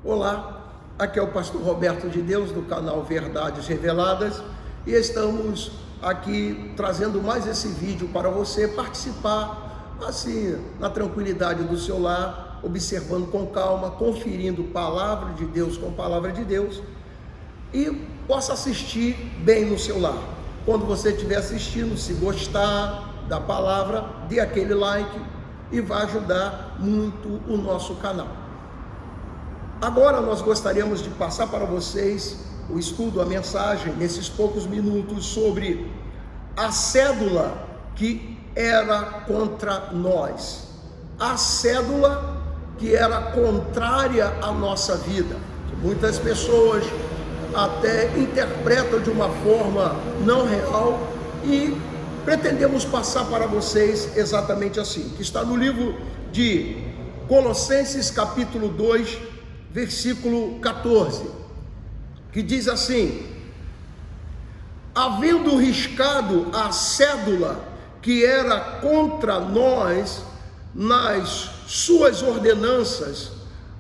Olá, aqui é o pastor Roberto de Deus do canal Verdades Reveladas e estamos aqui trazendo mais esse vídeo para você participar assim na tranquilidade do seu lar, observando com calma, conferindo palavra de Deus com palavra de Deus e possa assistir bem no seu lar. Quando você estiver assistindo, se gostar da palavra, dê aquele like e vai ajudar muito o nosso canal. Agora nós gostaríamos de passar para vocês o estudo, a mensagem, nesses poucos minutos, sobre a cédula que era contra nós. A cédula que era contrária à nossa vida. Muitas pessoas até interpretam de uma forma não real e pretendemos passar para vocês exatamente assim, que está no livro de Colossenses capítulo 2, versículo 14, que diz assim: havendo riscado a cédula que era contra nós nas suas ordenanças,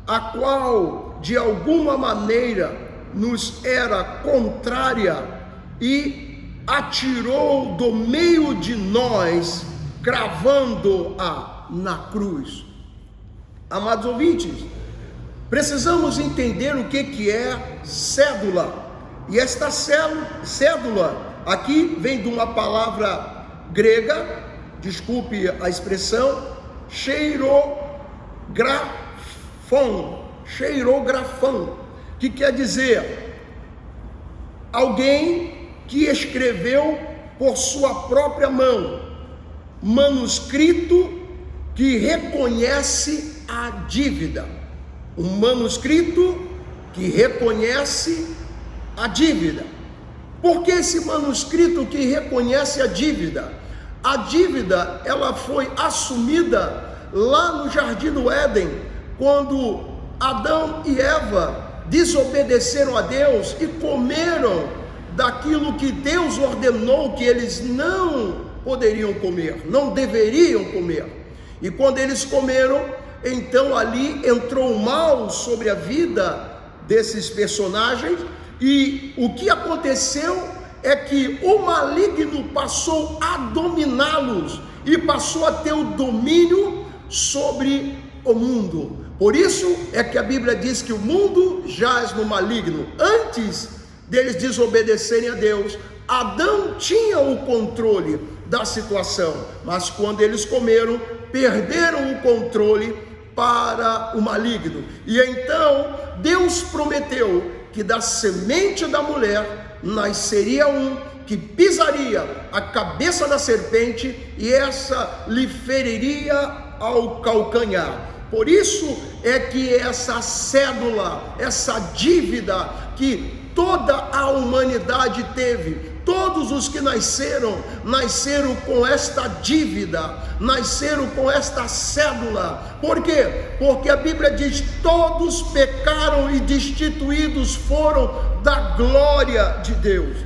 a qual de alguma maneira nos era contrária, e atirou do meio de nós, cravando-a na cruz. Amados ouvintes, precisamos entender o que é cédula. E esta cédula aqui vem de uma palavra grega, desculpe a expressão, cheirografão, que quer dizer alguém que escreveu por sua própria mão, manuscrito que reconhece a dívida. Um manuscrito que reconhece a dívida. Por que esse manuscrito que reconhece a dívida? A dívida, ela foi assumida lá no Jardim do Éden, quando Adão e Eva desobedeceram a Deus e comeram daquilo que Deus ordenou que eles não poderiam comer, não deveriam comer. E quando eles comeram, então ali entrou o mal sobre a vida desses personagens, e o que aconteceu é que o maligno passou a dominá-los e passou a ter o domínio sobre o mundo. Por isso é que a Bíblia diz que o mundo jaz no maligno. Antes deles desobedecerem a Deus, Adão tinha o controle da situação, mas quando eles comeram, perderam o controle para o maligno. E então Deus prometeu que da semente da mulher nasceria um que pisaria a cabeça da serpente, e essa lhe feriria ao calcanhar. Por isso é que essa cédula, essa dívida que toda a humanidade teve, todos os que nasceram com esta dívida, nasceram com esta cédula. Por quê? Porque a Bíblia diz: todos pecaram e destituídos foram da glória de Deus.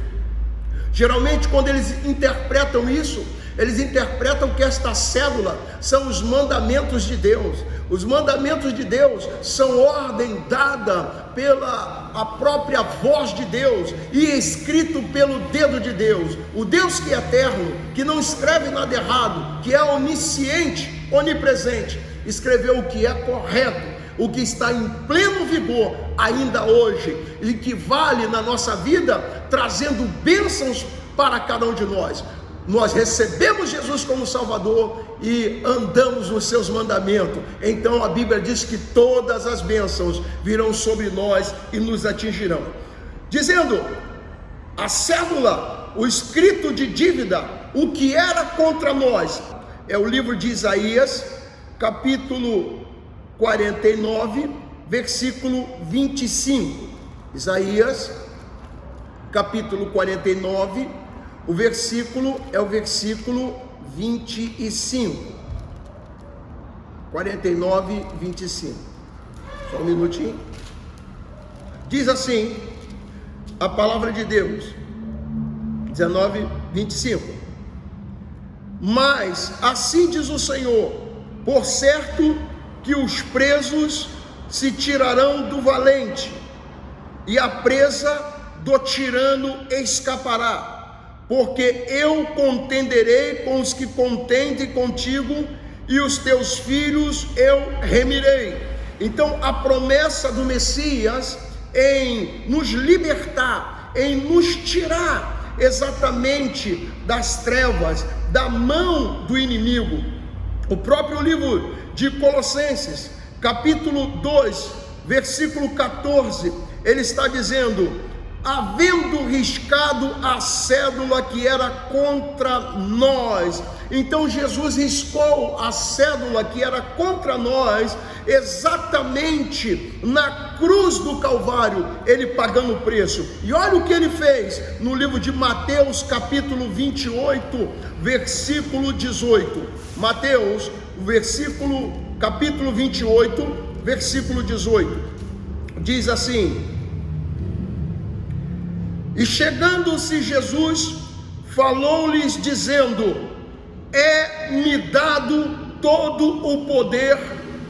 Geralmente, quando eles interpretam isso, eles interpretam que esta cédula são os mandamentos de Deus. Os mandamentos de Deus são ordem dada pela a própria voz de Deus e escrito pelo dedo de Deus. O Deus que é eterno, que não escreve nada errado, que é onisciente, onipresente, escreveu o que é correto, o que está em pleno vigor ainda hoje e que vale na nossa vida, trazendo bênçãos para cada um de nós. Nós recebemos Jesus como Salvador e andamos nos seus mandamentos. Então a Bíblia diz que todas as bênçãos virão sobre nós e nos atingirão. Dizendo, a cédula, o escrito de dívida, o que era contra nós, é o livro de Isaías, capítulo 49, versículo 25. Isaías, capítulo 49, o versículo é o versículo 25. 49, 25. Só um minutinho. Diz assim a palavra de Deus. 19, 25. Mas assim diz o Senhor: por certo que os presos se tirarão do valente, e a presa do tirano escapará, porque eu contenderei com os que contendem contigo, e os teus filhos eu remirei. Então a promessa do Messias em nos libertar, em nos tirar exatamente das trevas, da mão do inimigo. O próprio livro de Colossenses, capítulo 2, versículo 14, ele está dizendo: havendo riscado a cédula que era contra nós. Então Jesus riscou a cédula que era contra nós, exatamente na cruz do Calvário, ele pagando o preço. E olha o que ele fez no livro de Mateus, capítulo 28, versículo 18. Mateus, capítulo 28, versículo 18, diz assim: e chegando-se Jesus, falou-lhes dizendo: é-me dado todo o poder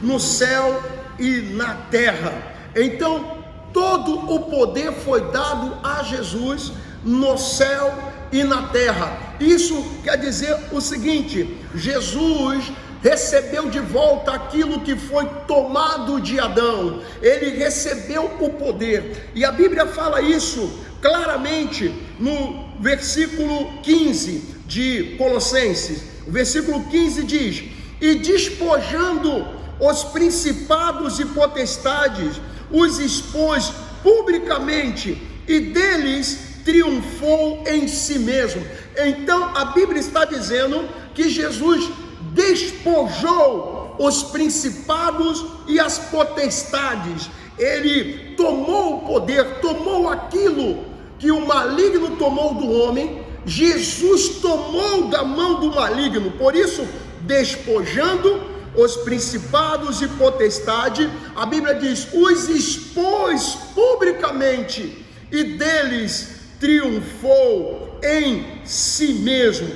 no céu e na terra. Então todo o poder foi dado a Jesus no céu e na terra. Isso quer dizer o seguinte: Jesus recebeu de volta aquilo que foi tomado de Adão. Ele recebeu o poder, e a Bíblia fala isso claramente no versículo 15 de Colossenses. O versículo 15 diz: e despojando os principados e potestades, os expôs publicamente, e deles triunfou em si mesmo. Então a Bíblia está dizendo que Jesus despojou os principados e as potestades. Ele tomou o poder, tomou aquilo que o maligno tomou do homem. Jesus tomou da mão do maligno. Por isso, despojando os principados e potestade, a Bíblia diz: os expôs publicamente, e deles triunfou em si mesmo.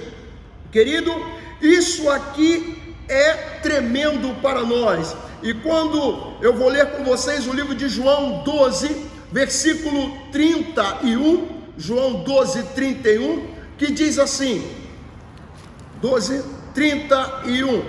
Querido, isso aqui é tremendo para nós. E quando eu vou ler com vocês o livro de João 12, versículo 31, João 12, 31, que diz assim, 12, 31.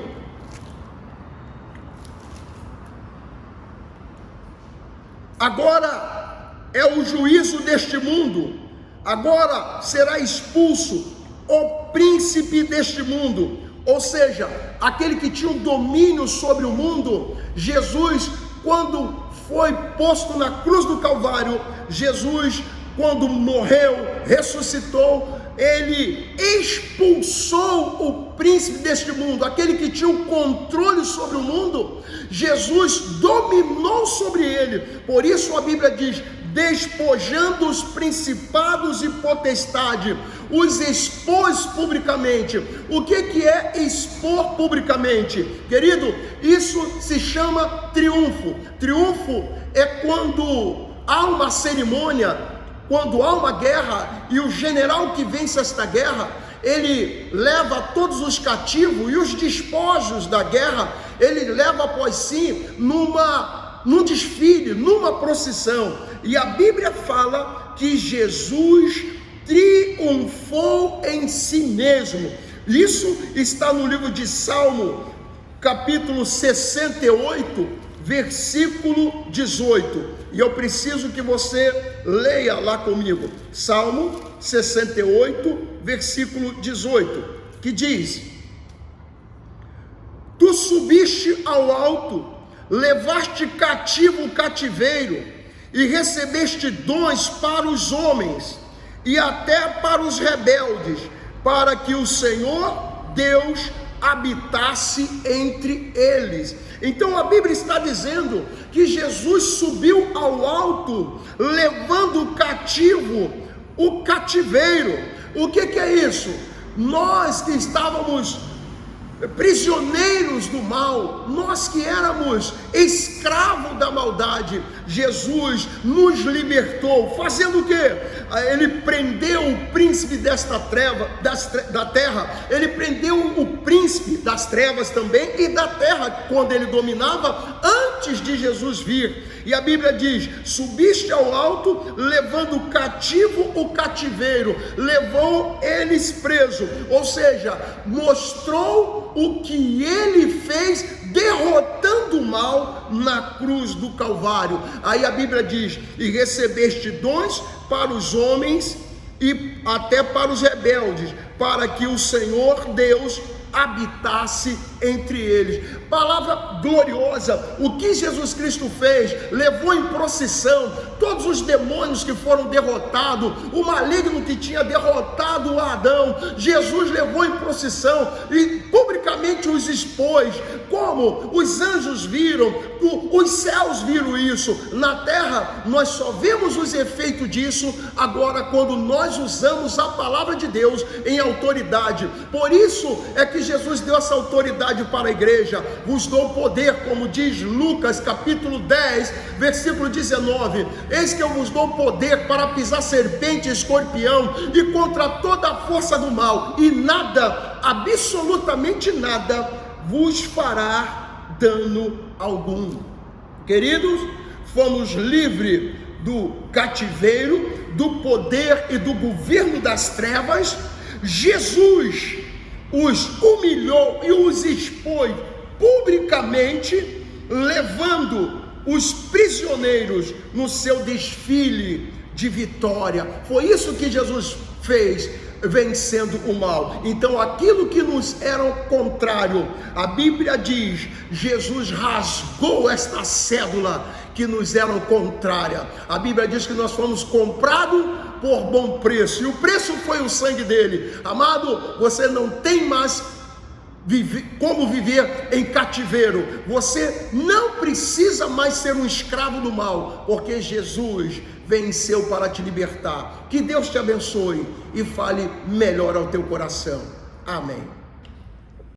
Agora é o juízo deste mundo, agora será expulso o príncipe deste mundo, ou seja, aquele que tinha um domínio sobre o mundo. Jesus, quando foi posto na cruz do Calvário, Jesus, quando morreu, ressuscitou, ele expulsou o príncipe deste mundo, aquele que tinha o controle sobre o mundo. Jesus dominou sobre ele. Por isso a Bíblia diz: despojando os principados e potestade, os expôs publicamente. O que é expor publicamente? Querido, isso se chama triunfo. Triunfo é quando há uma cerimônia, quando há uma guerra, e o general que vence esta guerra, ele leva todos os cativos e os despojos da guerra, ele leva após si num desfile, numa procissão. E a Bíblia fala que Jesus triunfou em si mesmo. Isso está no livro de Salmo, capítulo 68, versículo 18. E eu preciso que você leia lá comigo. Salmo 68, versículo 18, que diz: tu subiste ao alto, levaste cativo o cativeiro, e recebeste dons para os homens, e até para os rebeldes, para que o Senhor Deus habitasse entre eles. Então a Bíblia está dizendo que Jesus subiu ao alto, levando cativo o cativeiro. O que é isso? Nós que estávamos prisioneiros do mal, nós que éramos escravos da maldade, Jesus nos libertou, fazendo o quê? Ele prendeu o príncipe desta treva, da terra, ele prendeu o príncipe das trevas também e da terra, quando ele dominava, antes de Jesus vir. E a Bíblia diz: subiste ao alto, levando cativo o cativeiro, levou eles preso, ou seja, mostrou o que ele fez, derrotando o mal na cruz do Calvário. Aí a Bíblia diz: e recebeste dons para os homens e até para os rebeldes, para que o Senhor Deus habitasse entre eles. Palavra gloriosa. O que Jesus Cristo fez? Levou em procissão todos os demônios que foram derrotados, o maligno que tinha derrotado Adão. Jesus levou em procissão e publicamente os expôs. Como? Os anjos viram, os céus viram isso. Na terra nós só vemos os efeitos disso agora quando nós usamos a palavra de Deus em autoridade. Por isso é que Jesus deu essa autoridade para a igreja. Vos dou poder, como diz Lucas capítulo 10, versículo 19: eis que eu vos dou poder para pisar serpente e escorpião e contra toda a força do mal, e nada, absolutamente nada, vos fará dano algum. Queridos, fomos livres do cativeiro, do poder e do governo das trevas. Jesus os humilhou e os expôs publicamente, levando os prisioneiros no seu desfile de vitória. Foi isso que Jesus fez, vencendo o mal. Então aquilo que nos era contrário, a Bíblia diz, Jesus rasgou esta cédula que nos era contrária. A Bíblia diz que nós fomos comprados por bom preço, e o preço foi o sangue dele. Amado, você não tem mais como viver em cativeiro. Você não precisa mais ser um escravo do mal, porque Jesus venceu para te libertar. Que Deus te abençoe e fale melhor ao teu coração. Amém.